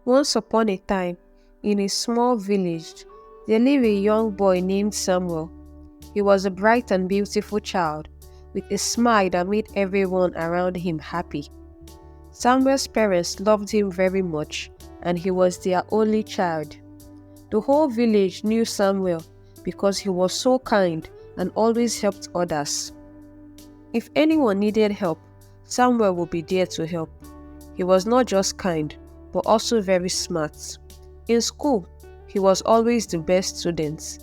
Once upon a time, in a small village, there lived a young boy named Samuel. He was a bright and beautiful child, with a smile that made everyone around him happy. Samuel's parents loved him very much, and he was their only child. The whole village knew Samuel because he was so kind and always helped others. If anyone needed help, Samuel would be there to help. He was not just kind, but also very smart. In school, he was always the best student.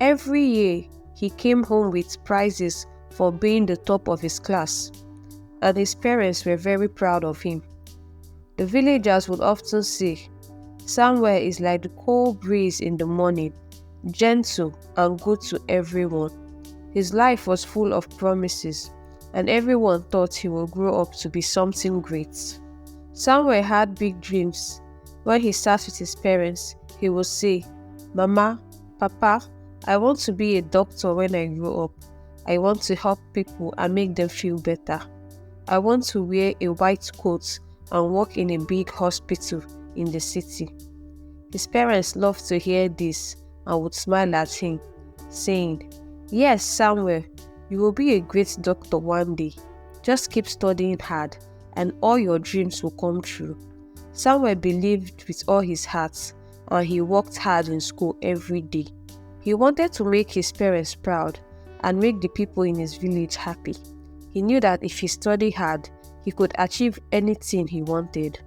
Every year, he came home with prizes for being the top of his class, and his parents were very proud of him. The villagers would often say, "Samuel is like the cool breeze in the morning, gentle and good to everyone." His life was full of promises, and everyone thought he would grow up to be something great. Samuel had big dreams. When he sat with his parents, he would say, "Mama, Papa, I want to be a doctor when I grow up. I want to help people and make them feel better. I want to wear a white coat and work in a big hospital in the city." His parents loved to hear this and would smile at him, saying, "Yes, Samuel, you will be a great doctor one day. Just keep studying hard and all your dreams will come true." Samuel believed with all his heart, and he worked hard in school every day. He wanted to make his parents proud and make the people in his village happy. He knew that if he studied hard, he could achieve anything he wanted.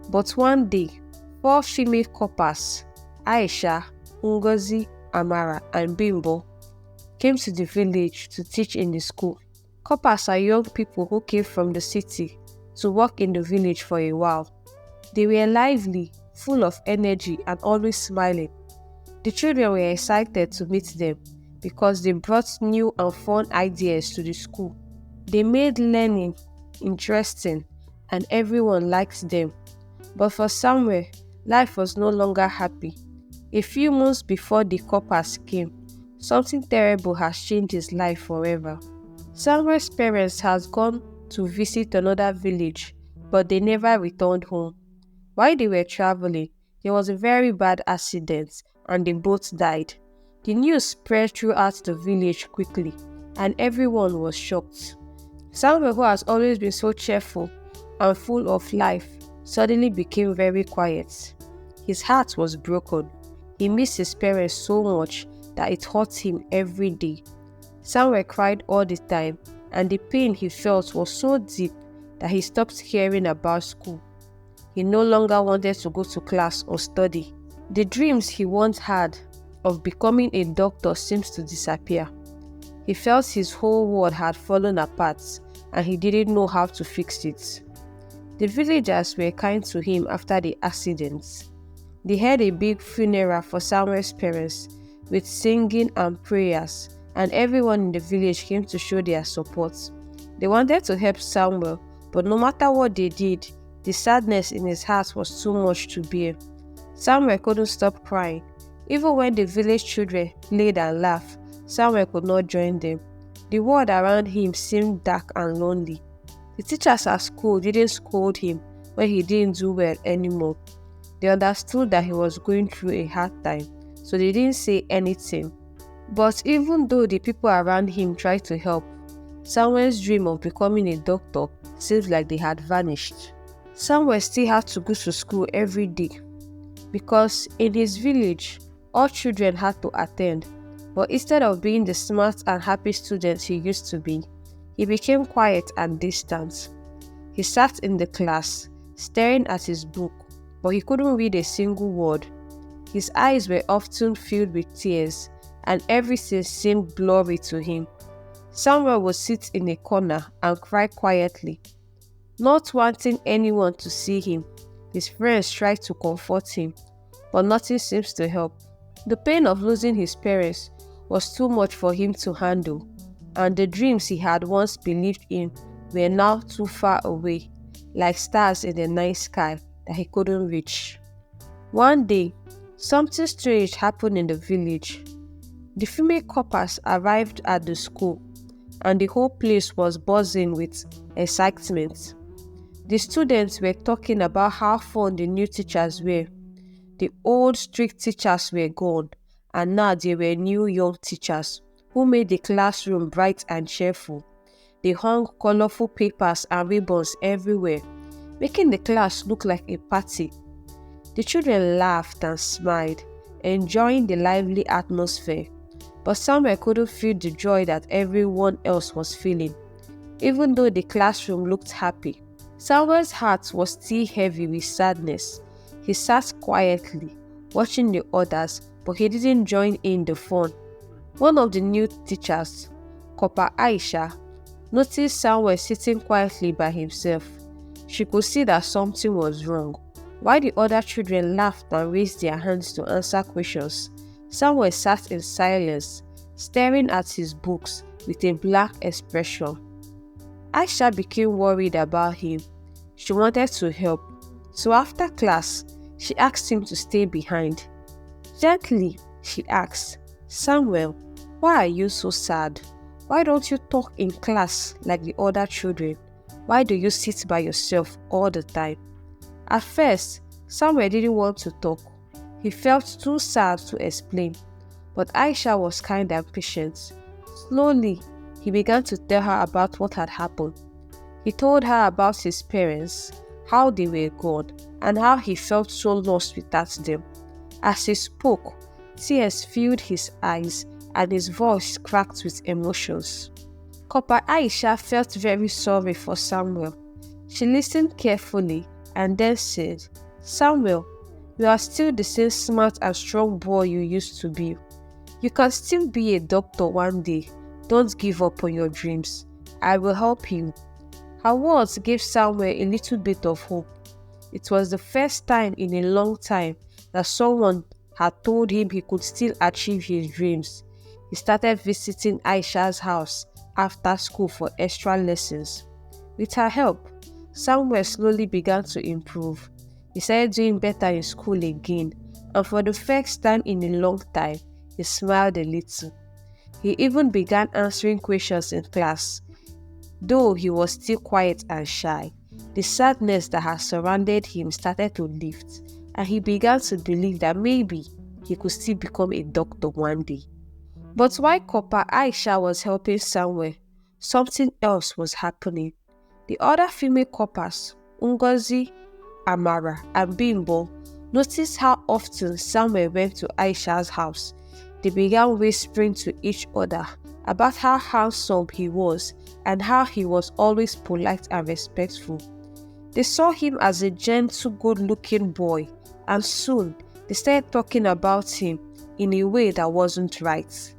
But one day, 4 female corpers, Aisha, Ngozi, Amara, and Bimbo, came to the village to teach in the school. Corpers are young people who came from the city to work in the village for a while. They were lively, full of energy, and always smiling. The children were excited to meet them because they brought new and fun ideas to the school. They made learning interesting, and everyone liked them. But for Samuel, life was no longer happy. A few months before the corpers came, something terrible has changed his life forever. Samuel's parents had gone to visit another village, but they never returned home. While they were traveling, there was a very bad accident and they both died. The news spread throughout the village quickly, and everyone was shocked. Samuel, who has always been so cheerful and full of life, suddenly became very quiet. His heart was broken. He missed his parents so much that it hurt him every day. Samuel cried all the time, and the pain he felt was so deep that he stopped caring about school. He no longer wanted to go to class or study. The dreams he once had of becoming a doctor seems to disappear. He felt his whole world had fallen apart and he didn't know how to fix it. The villagers were kind to him after the accident. They held a big funeral for Samuel's parents with singing and prayers, and everyone in the village came to show their support. They wanted to help Samuel, but no matter what they did, the sadness in his heart was too much to bear. Samuel couldn't stop crying. Even when the village children played and laughed, Samuel could not join them. The world around him seemed dark and lonely. The teachers at school didn't scold him when he didn't do well anymore. They understood that he was going through a hard time, so they didn't say anything. But even though the people around him tried to help, Samuel's dream of becoming a doctor seems like they had vanished. Samuel still had to go to school every day because in his village, all children had to attend. But instead of being the smart and happy student he used to be, he became quiet and distant. He sat in the class, staring at his book, but he couldn't read a single word. His eyes were often filled with tears, and everything seemed blurry to him. Samuel would sit in a corner and cry quietly. Not wanting anyone to see him, his friends tried to comfort him, but nothing seems to help. The pain of losing his parents was too much for him to handle, and the dreams he had once believed in were now too far away, like stars in the night sky that he couldn't reach. One day, something strange happened in the village. The female corpers arrived at the school, and the whole place was buzzing with excitement. The students were talking about how fun the new teachers were. The old strict teachers were gone, and now there were new young teachers who made the classroom bright and cheerful. They hung colorful papers and ribbons everywhere, making the class look like a party. The children laughed and smiled, enjoying the lively atmosphere. But Samuel couldn't feel the joy that everyone else was feeling, even though the classroom looked happy. Samuel's heart was still heavy with sadness. He sat quietly, watching the others, but he didn't join in the fun. One of the new teachers, Copper Aisha, noticed Samuel sitting quietly by himself. She could see that something was wrong. While the other children laughed and raised their hands to answer questions, Samuel sat in silence, staring at his books with a blank expression. Aisha became worried about him. She wanted to help, so after class, she asked him to stay behind. Gently, she asked, "Samuel, why are you so sad? Why don't you talk in class like the other children? Why do you sit by yourself all the time?" At first, Samuel didn't want to talk. He felt too sad to explain, but Aisha was kind and patient. Slowly, he began to tell her about what had happened. He told her about his parents, how they were gone, and how he felt so lost without them. As he spoke, tears filled his eyes and his voice cracked with emotions. Copper Aisha felt very sorry for Samuel. She listened carefully and then said, "Samuel, you are still the same smart and strong boy you used to be. You can still be a doctor one day. Don't give up on your dreams. I will help you." Her words gave Samuel a little bit of hope. It was the first time in a long time that someone had told him he could still achieve his dreams. He started visiting Aisha's house after school for extra lessons. With her help, Samuel slowly began to improve. He started doing better in school again, and for the first time in a long time, he smiled a little. He even began answering questions in class. Though he was still quiet and shy, the sadness that had surrounded him started to lift, and he began to believe that maybe he could still become a doctor one day. But while Copper Aisha was helping Samuel, something else was happening. The other female coppers, Ngozi, Amara, and Bimbo, noticed how often Samuel went to Aisha's house. They began whispering to each other about how handsome he was and how he was always polite and respectful. They saw him as a gentle, good-looking boy, and soon they started talking about him in a way that wasn't right.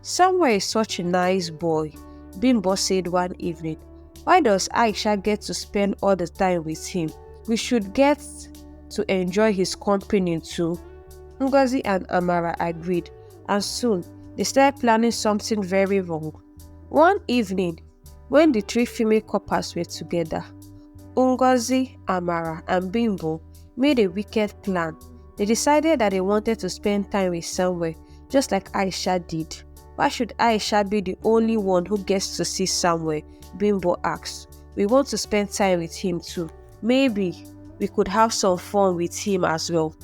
"Samuel is such a nice boy," Bimbo said one evening. "Why does Aisha get to spend all the time with him? We should get to enjoy his company too." Ngozi and Amara agreed, and soon they started planning something very wrong. One evening, when the three female coppers were together, Ngozi, Amara, and Bimbo made a wicked plan. They decided that they wanted to spend time with Samuel, just like Aisha did. "Why should Aisha be the only one who gets to see Samuel?" Bimbo asked. "We want to spend time with him too. Maybe we could have some fun with him as well."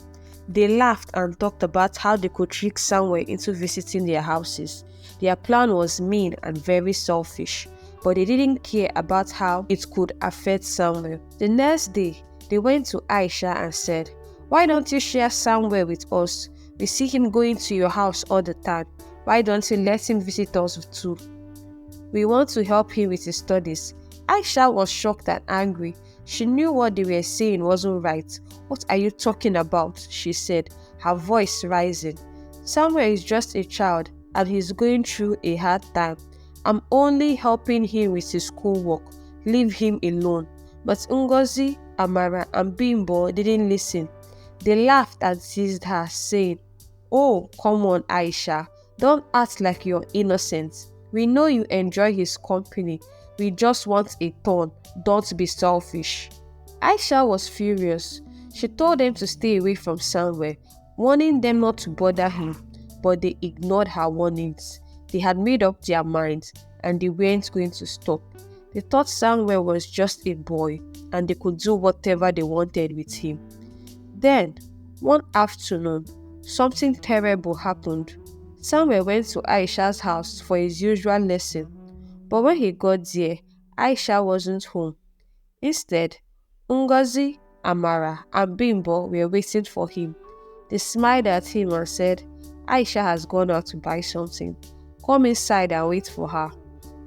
They laughed and talked about how they could trick Samuel into visiting their houses. Their plan was mean and very selfish, but they didn't care about how it could affect Samuel. The next day, they went to Aisha and said, "Why don't you share Samuel with us? We see him going to your house all the time. Why don't you let him visit us too? We want to help him with his studies." Aisha was shocked and angry. She knew what they were saying wasn't right. "What are you talking about?" she said, her voice rising. "Samuel is just a child and he's going through a hard time. I'm only helping him with his schoolwork. Leave him alone." But Ngozi, Amara, and Bimbo didn't listen. They laughed and teased her, saying, "Oh, come on, Aisha. Don't act like you're innocent. We know you enjoy his company. We just want a turn. Don't be selfish." Aisha was furious. She told them to stay away from Samuel, warning them not to bother him, but they ignored her warnings. They had made up their minds and they weren't going to stop. They thought Samuel was just a boy and they could do whatever they wanted with him. Then, one afternoon, something terrible happened. Samuel went to Aisha's house for his usual lesson, but when he got there, Aisha wasn't home. Instead, Ngozi, Amara, and Bimbo were waiting for him. They smiled at him and said, "Aisha has gone out to buy something. Come inside and wait for her."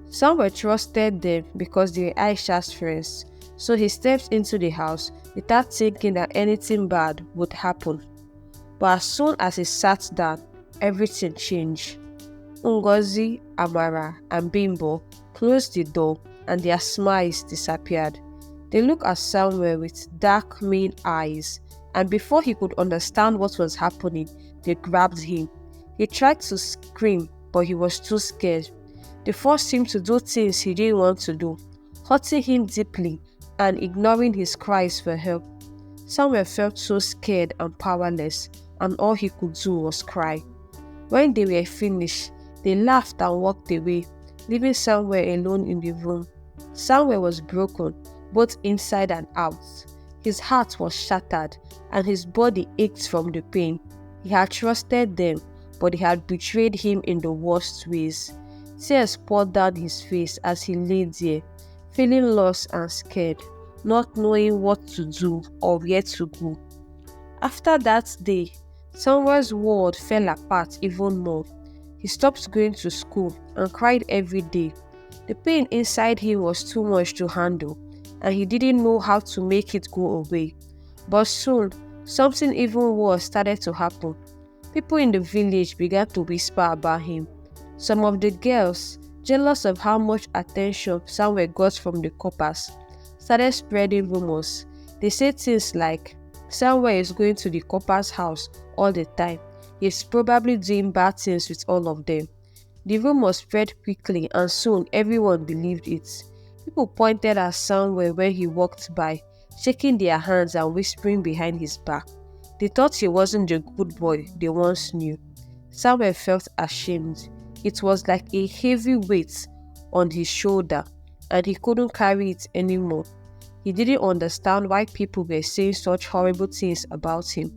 Samuel trusted them because they were Aisha's friends, so he stepped into the house without thinking that anything bad would happen. But as soon as he sat down, everything changed. Ngozi, Amara, and Bimbo closed the door and their smiles disappeared. They looked at Samuel with dark, mean eyes, and before he could understand what was happening, they grabbed him. He tried to scream, but he was too scared. They forced him to do things he didn't want to do, hurting him deeply and ignoring his cries for help. Samuel felt so scared and powerless, and all he could do was cry. When they were finished, they laughed and walked away, leaving Samuel alone in the room. Samuel was broken, both inside and out. His heart was shattered, and his body ached from the pain. He had trusted them, but they had betrayed him in the worst ways. Tears poured down his face as he lay there, feeling lost and scared, not knowing what to do or where to go. After that day, Samuel's world fell apart even more. He stopped going to school and cried every day. The pain inside him was too much to handle, and he didn't know how to make it go away. But soon, something even worse started to happen. People in the village began to whisper about him. Some of the girls, jealous of how much attention Samuel got from the CORPERS, started spreading rumors. They said things like, "Samuel is going to the CORPERS' house all the time. He's probably doing bad things with all of them." The rumor spread quickly, and soon everyone believed it. People pointed at Samuel when he walked by, shaking their hands and whispering behind his back. They thought he wasn't the good boy they once knew. Samuel felt ashamed. It was like a heavy weight on his shoulder, and he couldn't carry it anymore. He didn't understand why people were saying such horrible things about him.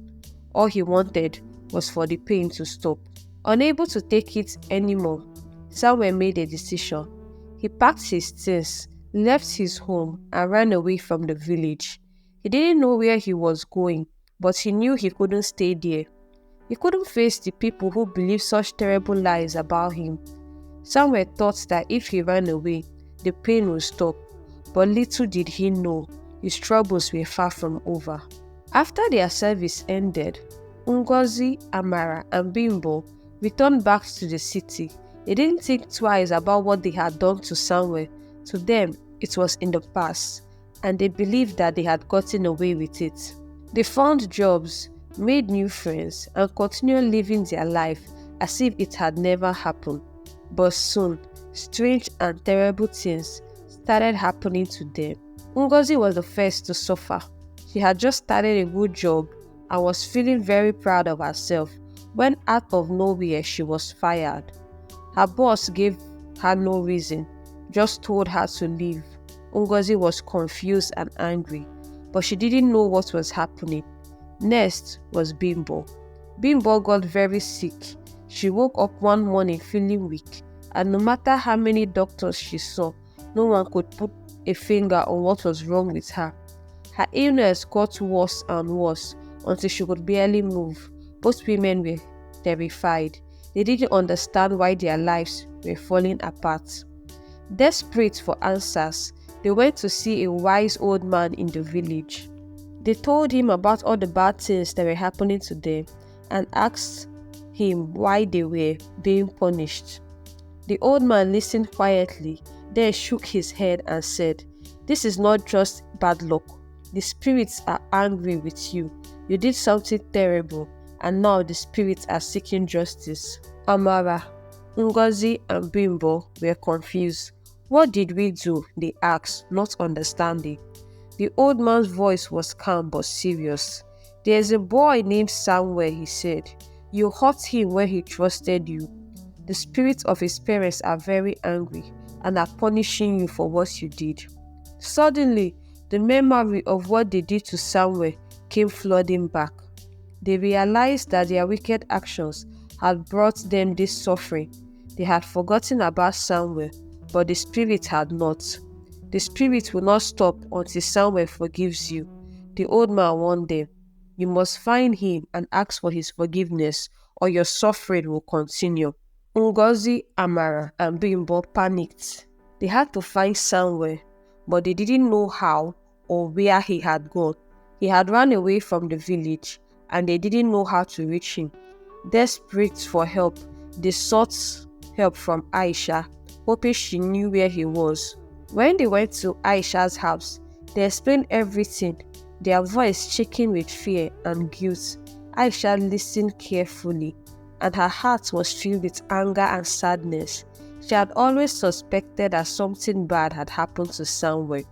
All he wanted was for the pain to stop. Unable to take it anymore, Samuel made a decision. He packed his things, left his home, and ran away from the village. He didn't know where he was going, but he knew he couldn't stay there. He couldn't face the people who believed such terrible lies about him. Samuel thought that if he ran away, the pain would stop, but little did he know, his troubles were far from over. After their service ended, Ngozi, Amara, and Bimbo returned back to the city. They didn't think twice about what they had done to Samuel. To them, it was in the past, and they believed that they had gotten away with it. They found jobs, made new friends, and continued living their life as if it had never happened. But soon, strange and terrible things started happening to them. Ngozi was the first to suffer. She had just started a good job and was feeling very proud of herself when out of nowhere she was fired. Her boss gave her no reason, just told her to leave. Ngozi was confused and angry, but she didn't know what was happening. Next was Bimbo. Bimbo got very sick. She woke up one morning feeling weak, and no matter how many doctors she saw, no one could put a finger on what was wrong with her. Her illness got worse and worse until she could barely move. Both women were terrified. They didn't understand why their lives were falling apart. Desperate for answers, they went to see a wise old man in the village. They told him about all the bad things that were happening to them and asked him why they were being punished. The old man listened quietly, then shook his head and said, "This is not just bad luck. The spirits are angry with you. You did something terrible, and now the spirits are seeking justice." Amara, Ngozi, and Bimbo were confused. "What did we do?" they asked, not understanding. The old man's voice was calm but serious. "There's a boy named Samuel," he said. "You hurt him when he trusted you. The spirits of his parents are very angry and are punishing you for what you did." Suddenly, The memory of what they did to Samuel came flooding back. They realized that their wicked actions had brought them this suffering. They had forgotten about Samuel, but the Spirit had not. The Spirit will not stop until Samuel forgives you. The old man warned them. You must find him and ask for his forgiveness, or your suffering will continue. Ngozi, Amara, and Bimbo panicked. They had to find Samuel, but they didn't know how or where he had gone. He had run away from the village, and they didn't know how to reach him. Desperate for help, they sought help from Aisha, hoping she knew where he was. When they went to Aisha's house, they explained everything, their voice shaking with fear and guilt. Aisha listened carefully, and her heart was filled with anger and sadness. She had always suspected that something bad had happened to Samuel,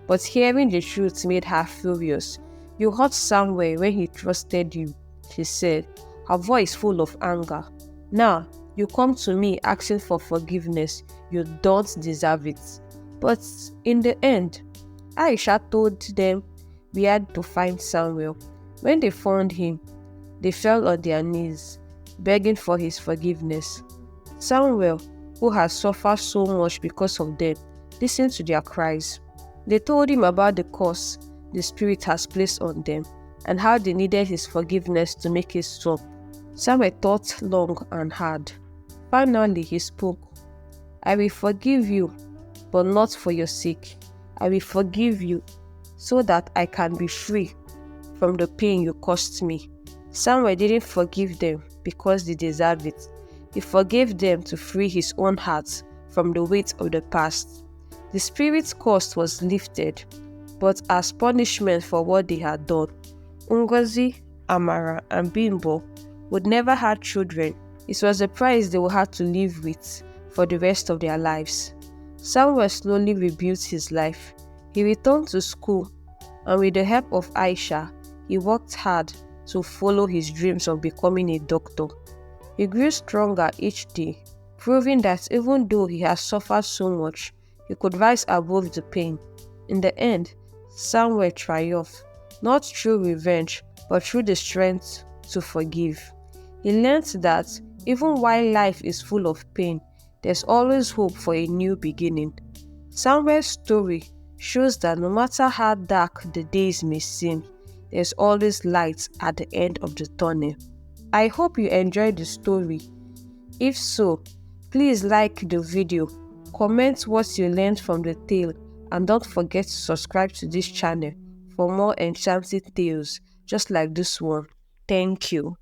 but hearing the truth made her furious. You hurt Samuel when he trusted you, she said, her voice full of anger. Now, you come to me asking for forgiveness. You don't deserve it. But in the end, Aisha told them we had to find Samuel. When they found him, they fell on their knees, begging for his forgiveness. Samuel, who had suffered so much because of them, listened to their cries. They told him about the curse the Spirit has placed on them and how they needed his forgiveness to make it stop. Samuel thought long and hard. Finally, he spoke. I will forgive you, but not for your sake. I will forgive you so that I can be free from the pain you caused me. Samuel didn't forgive them because they deserved it. He forgave them to free his own heart from the weight of the past. The Spirit's curse was lifted, but as punishment for what they had done, Ngozi, Amara, and Bimbo would never have children. It was a price they would have to live with for the rest of their lives. Samuel slowly rebuilt his life. He returned to school, and with the help of Aisha, he worked hard to follow his dreams of becoming a doctor. He grew stronger each day, proving that even though he had suffered so much, he could rise above the pain. In the end, Samuel triumphed, not through revenge, but through the strength to forgive. He learned that even while life is full of pain, there's always hope for a new beginning. Samuel's story shows that no matter how dark the days may seem, there's always light at the end of the tunnel. I hope you enjoyed the story. If so, please like the video, comment what you learned from the tale, and don't forget to subscribe to this channel for more enchanting tales just like this one. Thank you.